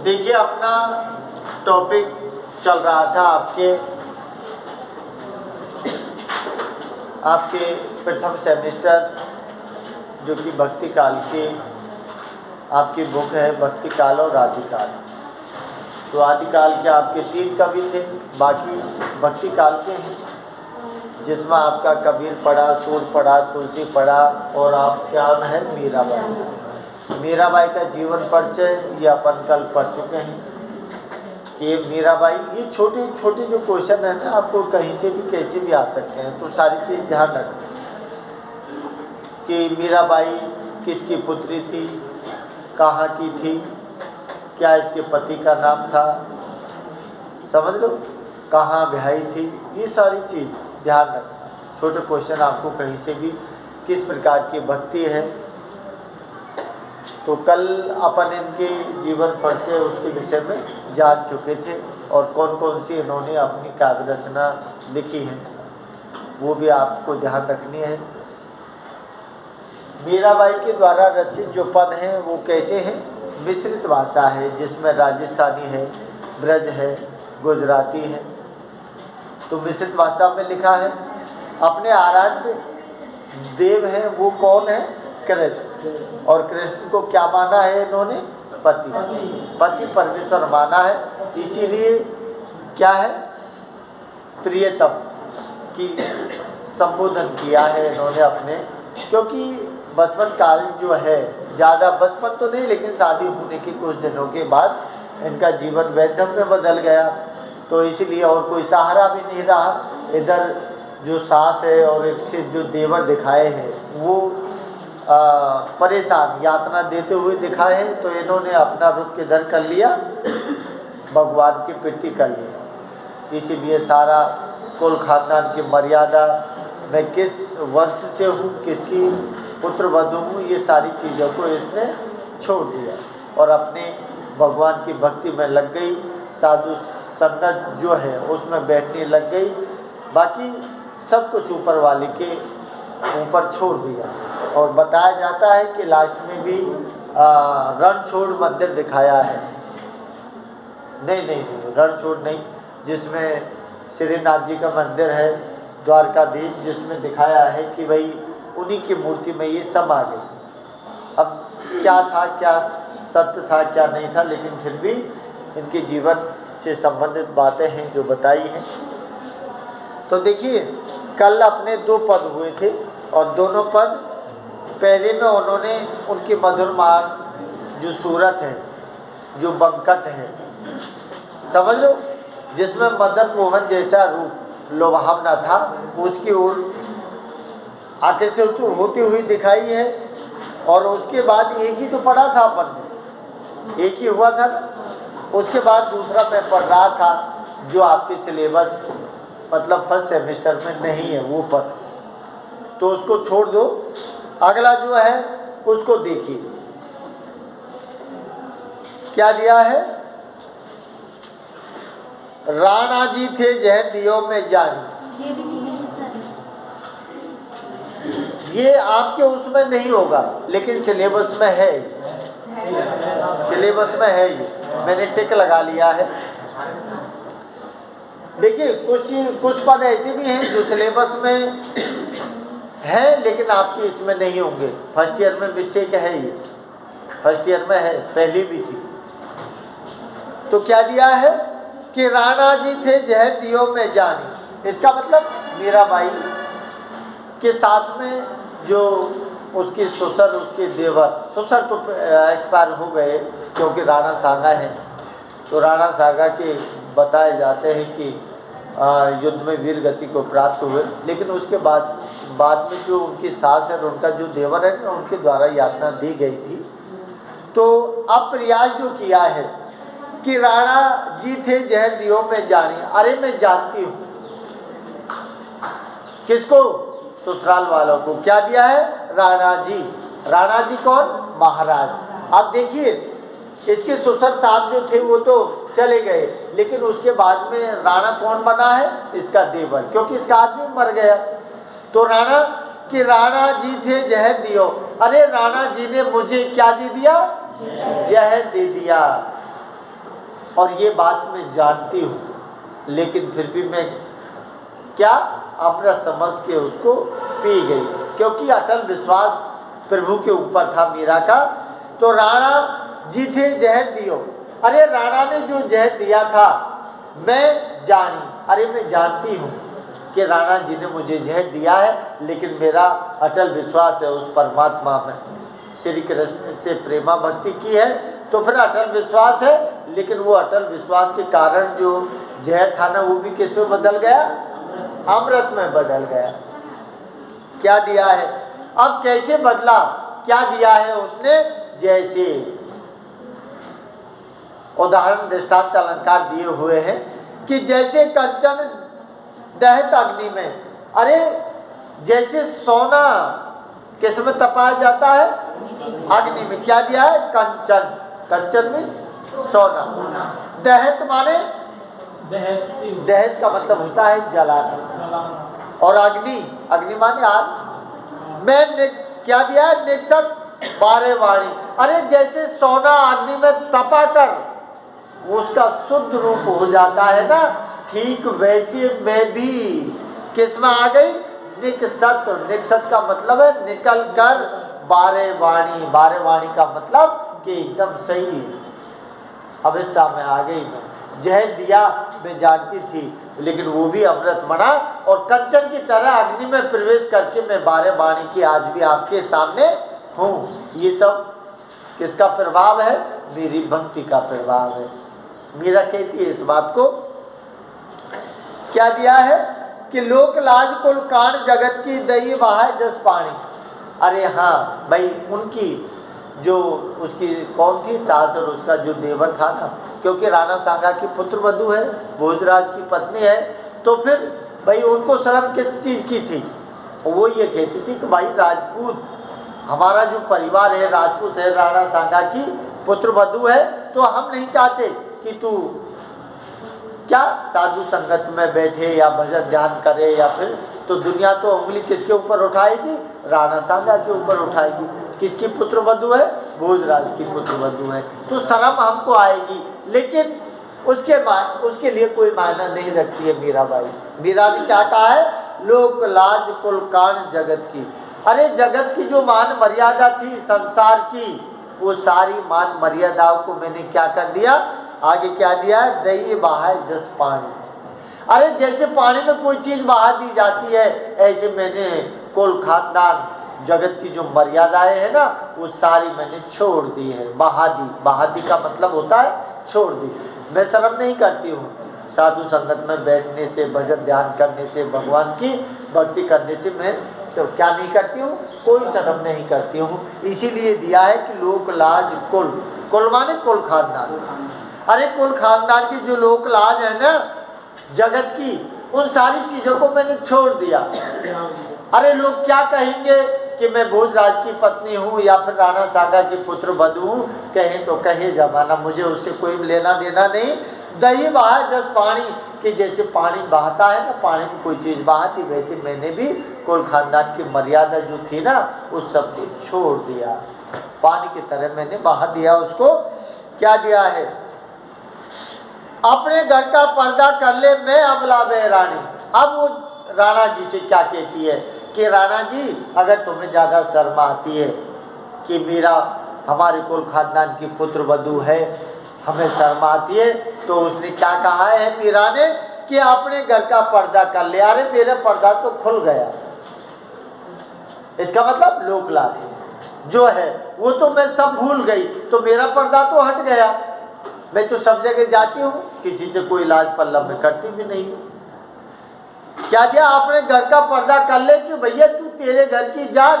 देखिए अपना टॉपिक चल रहा था आपके प्रथम सेमेस्टर जो कि भक्ति काल की आपकी बुक है, भक्ति काल और आदिकाल। तो आदिकाल के आपके 3 कवि थे, बाकी भक्ति काल के हैं, जिसमें आपका कबीर पढ़ा, सूर पढ़ा, तुलसी पढ़ा और आप क्या है मीराबाई। मीराबाई का जीवन परिचय ये अपन कल पढ़ चुके हैं। ये मीराबाई, ये छोटे छोटे जो क्वेश्चन है ना, आपको कहीं से भी कैसे भी आ सकते हैं, तो सारी चीज़ ध्यान रखें कि मीराबाई किसकी पुत्री थी, कहाँ की थी, क्या इसके पति का नाम था, समझ लो, कहाँ ब्याही थी, ये सारी चीज़ ध्यान रखना। छोटे क्वेश्चन आपको कहीं से भी, किस प्रकार की भक्ति है। तो कल अपन इनके जीवन परिचय उसके विषय में जान चुके थे और कौन कौन सी इन्होंने अपनी काव्य रचना लिखी है वो भी आपको ध्यान रखनी है। मीराबाई के द्वारा रचित जो पद हैं वो कैसे हैं, मिश्रित भाषा है, जिसमें राजस्थानी है, ब्रज है, गुजराती है। तो मिश्रित भाषा में लिखा है। अपने आराध्य देव हैं वो कौन है, कृष्ण, और कृष्ण को क्या माना है इन्होंने, पति परमेश्वर माना है। इसीलिए क्या है, प्रियतम की संबोधन किया है इन्होंने अपने, क्योंकि बचपन काल जो है, ज़्यादा बचपन तो नहीं लेकिन शादी होने के कुछ दिनों के बाद इनका जीवन वैधव्य में बदल गया। तो इसीलिए और कोई सहारा भी नहीं रहा। इधर जो सास है और इसके जो देवर दिखाए हैं वो परेशान यातना देते हुए दिखाए हैं, तो इन्होंने अपना रुख किधर कर लिया, भगवान की प्रीति कर लिया। इसीलिए सारा कुल खानदान की मर्यादा, मैं किस वंश से हूँ, किसकी पुत्र वधू हूँ, ये सारी चीज़ों को इसने छोड़ दिया और अपने भगवान की भक्ति में लग गई। साधु संगत जो है उसमें बैठने लग गई, बाकी सब कुछ ऊपर वाले के ऊपर छोड़ दिया। और बताया जाता है कि लास्ट में भी रणछोड़ मंदिर दिखाया है, नहीं, रणछोड़ नहीं, जिसमें श्रीनाथ जी का मंदिर है द्वारकाधीश, जिसमें दिखाया है कि भाई उन्हीं की मूर्ति में ये समा गई। अब क्या था, क्या सत्य था, क्या नहीं था, लेकिन फिर भी इनके जीवन से संबंधित बातें हैं जो बताई हैं। तो देखिए कल अपने 2 पद हुए थे और दोनों पद पहले में उन्होंने उनकी मधुरमान जो सूरत है, जो बंकट है, समझ लो, जिसमें मदन मोहन जैसा रूप लोभावना था, उसकी ओर आकर्षित होती हुई दिखाई है। और उसके बाद एक ही तो पढ़ा था अपन ने, एक ही हुआ था ना, उसके बाद दूसरा मैं पढ़ रहा था जो आपके सिलेबस मतलब फर्स्ट सेमेस्टर में नहीं है वो पद, तो उसको छोड़ दो। अगला जो है उसको देखिए क्या दिया है, राणा जी थे जहर दियो में जानी। ये आपके उसमें नहीं होगा लेकिन सिलेबस में है, सिलेबस में है, ये मैंने टिक लगा लिया है। देखिए कुछ पद ऐसे भी हैं जो सिलेबस में है लेकिन आपके इसमें नहीं होंगे। फर्स्ट ईयर में मिस्टेक है, ये फर्स्ट ईयर में है, पहले भी थी। तो क्या दिया है कि राणा जी थे जहर दियो में जानी। इसका मतलब मीराबाई के साथ में जो उसके ससुर, उसके देवर, ससुर तो एक्सपायर हो गए क्योंकि राणा सागा है, तो राणा सागा के बताए जाते हैं कि युद्ध में वीर गति को प्राप्त हुए, लेकिन उसके बाद में जो उनकी सास है और उनका जो देवर है ना, उनके द्वारा यातना दी गई थी। तो अब प्रयास जो किया है कि राणा जी थे जहर दियो में जानी। अरे मैं जानती हूँ, किसको, ससुराल वालों को। क्या दिया है, राणा जी। राणा जी कौन, महाराज। अब देखिए इसके ससुर साहब जो थे वो तो चले गए, लेकिन उसके बाद में राणा कौन बना है, इसका देवर, क्योंकि इसका आदमी मर गया। तो राणा कि राणा जी थे जहर दियो। अरे राणा जी ने मुझे क्या दे दिया, जहर दे दिया। और ये बात मैं जानती हूँ, लेकिन फिर भी मैं क्या अपना समझ के उसको पी गई, क्योंकि अटल विश्वास प्रभु के ऊपर था मीरा का। तो राणा जी थे जहर दियो, अरे राणा ने जो जहर दिया था मैं जानी, अरे मैं जानती हूँ कि राणा जी ने मुझे जहर दिया है, लेकिन मेरा अटल विश्वास है उस परमात्मा में। श्री कृष्ण से प्रेमा भक्ति की है तो फिर अटल विश्वास है, लेकिन वो अटल विश्वास के कारण जो जहर था ना वो भी किस में बदल गया, अमृत में बदल गया। क्या दिया है, अब कैसे बदला, क्या दिया है उसने, जैसे उदाहरण दृष्टांत अलंकार दिए हुए हैं कि जैसे कंचन दहत अग्नि में, अरे जैसे सोना किस में तपाया जाता है, अग्नि में। क्या दिया है, कंचन, कंचन में सोना, दहत माने दहत का मतलब होता है जलाना, और अग्नि, अग्नि माने आग। मैं क्या दिया है, निक्षत बारे वाणी, अरे जैसे सोना अग्नि में तपा कर उसका शुद्ध रूप हो जाता है ना, ठीक वैसे मैं भी किस में आ गई, निकसत। निकसत का मतलब है निकल कर बारे वाणी, बारे वाणी का मतलब कि एकदम सही अवस्था में आ गई। मैं जहर दिया मैं जानती थी, लेकिन वो भी अमृत बना और कंचन की तरह अग्नि में प्रवेश करके मैं बारे वाणी की आज भी आपके सामने हूँ। ये सब किसका प्रभाव है, मेरी भक्ति का प्रभाव है। मीरा कहती है इस बात को, क्या दिया है कि लोक लाज कुल कांड जगत की दई बहाय जस पानी। अरे हाँ भाई, उनकी जो उसकी कौन थी सास और उसका जो देवर था ना, क्योंकि राणा सांगा की पुत्र वधू है, भोजराज की पत्नी है, तो फिर भाई उनको शर्म किस चीज़ की थी, वो ये कहती थी कि भाई राजपूत, हमारा जो परिवार है राजपूत है, राणा सांगा की पुत्र वधू है, तो हम नहीं चाहते कि तू क्या साधु संगत में बैठे या भजन ध्यान करे, या फिर तो दुनिया तो उंगली किसके ऊपर उठाएगी, राणा सांगा के ऊपर उठाएगी। किसकी पुत्र वधू है, भोजराज की पुत्र वधू है, तो शर्म हमको आएगी। लेकिन उसके लिए कोई मायना नहीं रखती है मीराबाई। मीरा ने क्या कहा है, लोक लाज कुल कांड जगत की, अरे जगत की जो मान मर्यादा थी संसार की, वो सारी मान मर्यादाओं को मैंने क्या कर दिया, आगे क्या दिया है, दही बहाय जस पानी। अरे जैसे पानी में कोई चीज़ बहा दी जाती है, ऐसे मैंने कुल खानदान जगत की जो मर्यादाएं है ना वो सारी मैंने छोड़ दी है, बहा दी। बहा दी का मतलब होता है छोड़ दी। मैं शर्म नहीं करती हूँ साधु संगत में बैठने से, भजन ध्यान करने से, भगवान की भक्ति करने से मैं क्या नहीं करती हूँ, कोई शर्म नहीं करती हूँ। इसीलिए दिया है कि लोक लाज कुल, कुल माने कुल खानदान। अरे कुल खानदान की जो लोक लाज है ना जगत की, उन सारी चीज़ों को मैंने छोड़ दिया। अरे लोग क्या कहेंगे कि मैं भोजराज की पत्नी हूँ या फिर राणा सांगा की पुत्र वधू हूँ, कहें तो कहे जमाना, मुझे उससे कोई लेना देना नहीं। दही बहा जस पानी, कि जैसे पानी बहता है ना, पानी में कोई चीज़ बहाती, वैसे मैंने भी कुल खानदान की मर्यादा जो थी ना उस सब को छोड़ दिया, पानी की तरह मैंने बहा दिया उसको। क्या दिया है, अपने घर का पर्दा कर ले मैं अबला बेरानी। अब वो राणा जी से क्या कहती है कि राणा जी अगर तुम्हें ज़्यादा शर्म आती है कि मीरा हमारे कुल खानदान की पुत्र वधू है, हमें शर्म आती है, तो उसने क्या कहा है मीरा ने कि अपने घर का पर्दा कर ले। अरे मेरा पर्दा तो खुल गया, इसका मतलब लोक लाज जो है वो तो मैं सब भूल गई, तो मेरा पर्दा तो हट गया। मैं तो सब जगह जाती हूँ, किसी से कोई लाज पल्ला में करती भी नहीं। क्या दिया, अपने घर का पर्दा कर ले कि भैया तू तेरे घर की जान,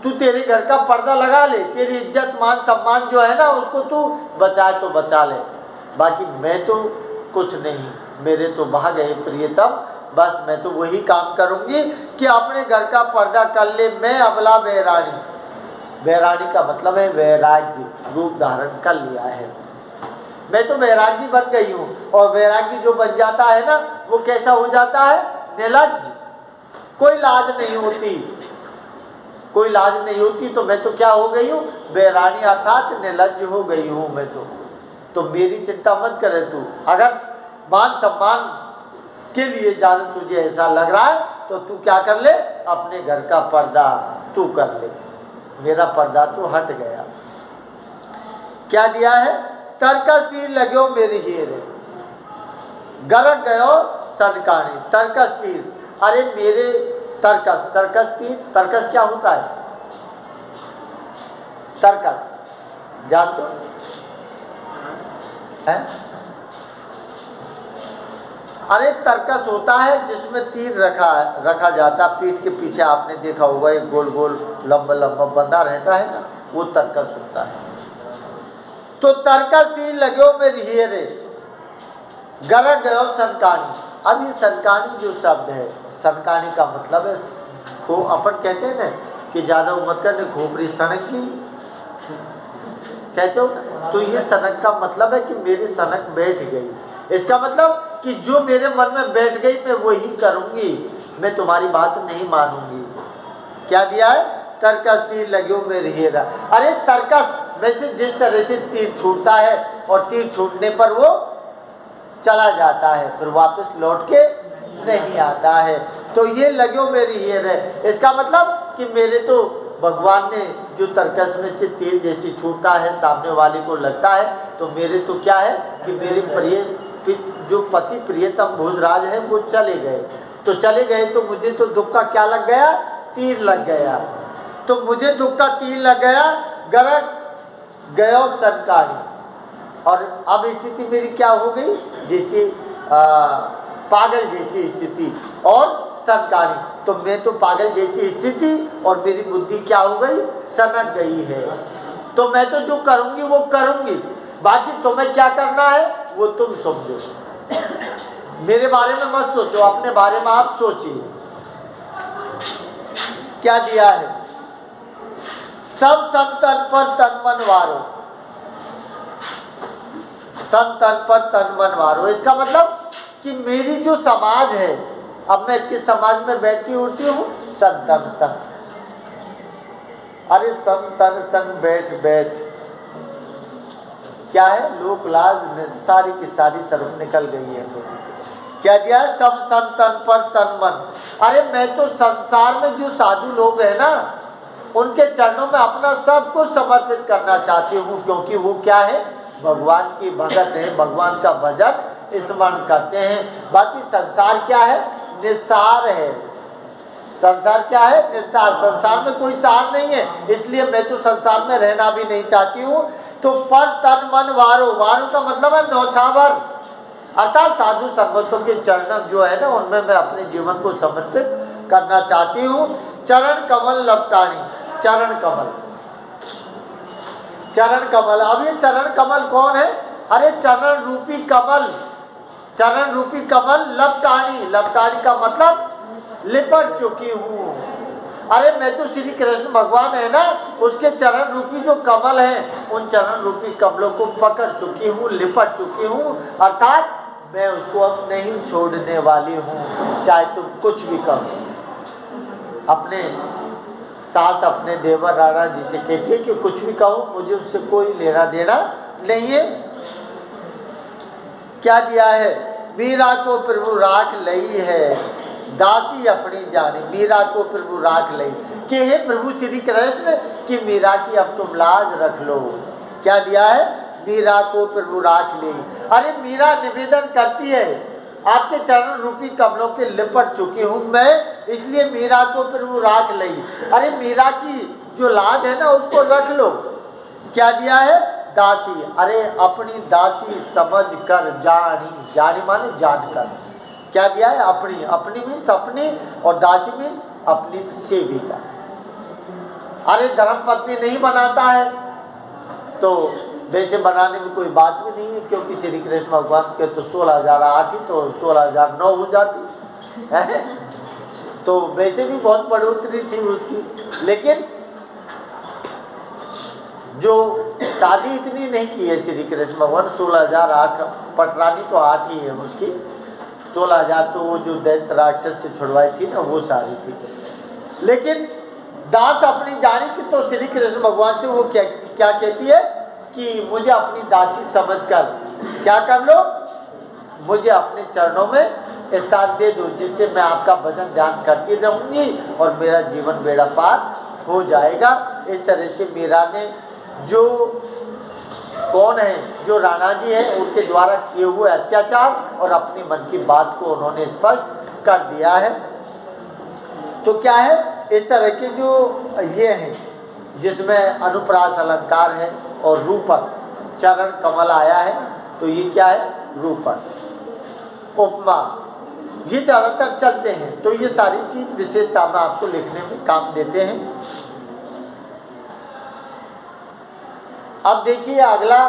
तू तेरे घर का पर्दा लगा ले, तेरी इज्जत मान सम्मान जो है ना उसको तू बचाए तो बचा ले, बाकी मैं तो कुछ नहीं, मेरे तो बहा गए प्रियतम, बस मैं तो वही काम करूँगी कि अपने घर का पर्दा कर ले मैं अबला बेरानी। वैराणी का मतलब है वैराग्य, रूप धारण कर लिया है, मैं तो वैरागी बन गई हूँ। और वैरागी जो बन जाता है ना वो कैसा हो जाता है, निर्लज्ज, कोई लाज नहीं होती, कोई लाज नहीं होती। तो मैं तो क्या हो गई हूँ, वैराणी अर्थात निर्लज्ज हो गई हूँ मैं तो। तो मेरी चिंता मत करे तू। अगर मान सम्मान के लिए ज़्यादा तुझे ऐसा लग रहा है तो तू क्या कर ले, अपने घर का पर्दा तू कर ले। मेरा पर्दा तो हट गया। क्या दिया है, तरकस तीर लगो मेरी हीरे, गरक गयो सनकानी। तरकस तीर, अरे मेरे तरकस, तरकस तीर, तरकस क्या होता है? तरकस जान दो है? अरे तरकस होता है जिसमें तीर रखा जाता है पीठ के पीछे। आपने देखा होगा एक गोल गोल लंबा लंबा बंधा रहता है ना, वो तरकस होता है। तो तरकस तीर लगो मेरी हीरे, गरक गयो सनकानी। अब ये सनकानी जो शब्द है, सनकानी का मतलब है को अपन कहते हैं ना कि ज़्यादा उम्र करने खोपड़ी सनक की कहते हो, तो ये सनक का मतलब है कि मेरी सनक बैठ गई। इसका मतलब कि जो मेरे मन में बैठ गई मैं वही करूँगी, मैं तुम्हारी बात नहीं मानूंगी। क्या दिया है, तरकस तीर लगो मेरी हीरा। अरे तरकस वैसे जिस तरह से तीर छूटता है और तीर छूटने पर वो चला जाता है, फिर वापस लौट के नहीं आता है, तो ये लगो मेरी हीर है। इसका मतलब कि मेरे तो भगवान ने जो तरकस में से तीर जैसी छूटता है सामने वाले को लगता है, तो मेरे तो क्या है कि मेरे प्रिय जो पति प्रियतम भोजराज है वो चले गए। तो चले गए तो मुझे तो दुख का क्या लग गया, तीर लग गया। तो मुझे दुख का तीर लग गया, गरक गयो सनकानी। और अब स्थिति मेरी क्या हो गई, जैसे पागल जैसी स्थिति और सनकानी। तो मैं तो पागल जैसी स्थिति और मेरी बुद्धि क्या हो गई, सनक गई है। तो मैं तो जो करूँगी वो करूँगी, बाकी तुम्हें क्या करना है वो तुम समझो। मेरे बारे में मत सोचो, अपने बारे में आप सोचिए। क्या दिया है, सब संतन पर तन मन वारो, संतन पर तन मन वारो। इसका मतलब कि मेरी जो समाज है, अब मैं किस समाज में बैठती उठती हूँ, संतन संग। अरे संतन संग बैठ बैठ क्या है, लोक लाज सारी की सारी सर्व निकल गई है। क्या दिया है, सब संतन पर तन मन। अरे मैं तो संसार में जो साधु लोग हैं ना, उनके चरणों में अपना सब कुछ समर्पित करना चाहती हूँ, क्योंकि वो क्या है, भगवान की भगत है, भगवान का भजन स्मरण करते हैं। बाकी संसार क्या है, निस्सार है। संसार क्या है, निस्सार। संसार में कोई सार नहीं है, इसलिए मैं तो संसार में रहना भी नहीं चाहती हूँ। तो पर तन मन वारो, वारो का मतलब है नौछावर, अर्थात साधु संगतों के चरण जो है ना, उनमें मैं अपने जीवन को समर्पित करना चाहती हूँ। चरण कमल लपटानी, चरण कमल, चरण कमल। अब ये चरण कमल कौन है, अरे चरण रूपी कमल, चरण रूपी कमल लपटानी। लपटानी का मतलब लिपट चुकी हूँ। अरे मैं तो श्री कृष्ण भगवान है ना, उसके चरण रूपी जो कमल हैं, उन चरण रूपी कमलों को पकड़ चुकी हूँ, लिपट चुकी हूँ। अर्थात मैं उसको अब नहीं छोड़ने वाली हूँ, चाहे तुम कुछ भी कहो। अपने सास अपने देवर राणा जी से कहती है कि कुछ भी कहो, मुझे उससे कोई लेना देना नहीं है। क्या दिया है, मीरा को प्रभु राख लई है, दासी अपनी जानी। मीरा को प्रभु राख लई, कि हे प्रभु श्री कृष्ण कि मीरा की अब तुम लाज रख लो। क्या दिया है, मीरा को प्रभु राख लई। अरे मीरा निवेदन करती है, आपके चरण रूपी कमलों के लिपट चुकी हूँ मैं, इसलिए मीरा को प्रभु राख लई। अरे मीरा की जो लाज है ना, उसको रख लो। क्या दिया है, दासी। अरे अपनी दासी समझ कर जानी, जानी माने जानकर। क्या दिया है, अपनी, अपनी मीन्स अपनी, और दासी मीन्स अपनी सेविका। अरे धर्मपत्नी नहीं बनाता है तो वैसे बनाने में कोई बात भी नहीं है, क्योंकि श्री कृष्ण भगवान के तो 16,008 ही तो 16,009 हो जाती है, तो वैसे भी बहुत बढ़ोतरी थी उसकी। लेकिन जो शादी इतनी नहीं की है श्री कृष्ण भगवान, 16,008 पटरानी तो 8 ही है उसकी, 16,000 तो वो जो दैत्य राक्षस से छुड़वाई थी ना, वो सारी थी। लेकिन दास अपनी जानी कि तो श्री कृष्ण भगवान से वो क्या कहती है कि मुझे अपनी दासी समझकर क्या कर लो, मुझे अपने चरणों में स्थान दे दो, जिससे मैं आपका भजन ध्यान करती रहूँगी और मेरा जीवन बेड़ा पार हो जाएगा। इस तरह से मीरा ने जो कौन है, जो राणा जी है, उनके द्वारा किए हुए अत्याचार और अपनी मन की बात को उन्होंने स्पष्ट कर दिया है। तो क्या है, इस तरह के जो ये हैं जिसमें अनुप्रास अलंकार है और रूपक चरण कमल आया है, तो ये क्या है, रूपक उपमा, ये ज़्यादातर चलते हैं। तो ये सारी चीज़ विशेषता में आपको लिखने में काम देते हैं। अब देखिए अगला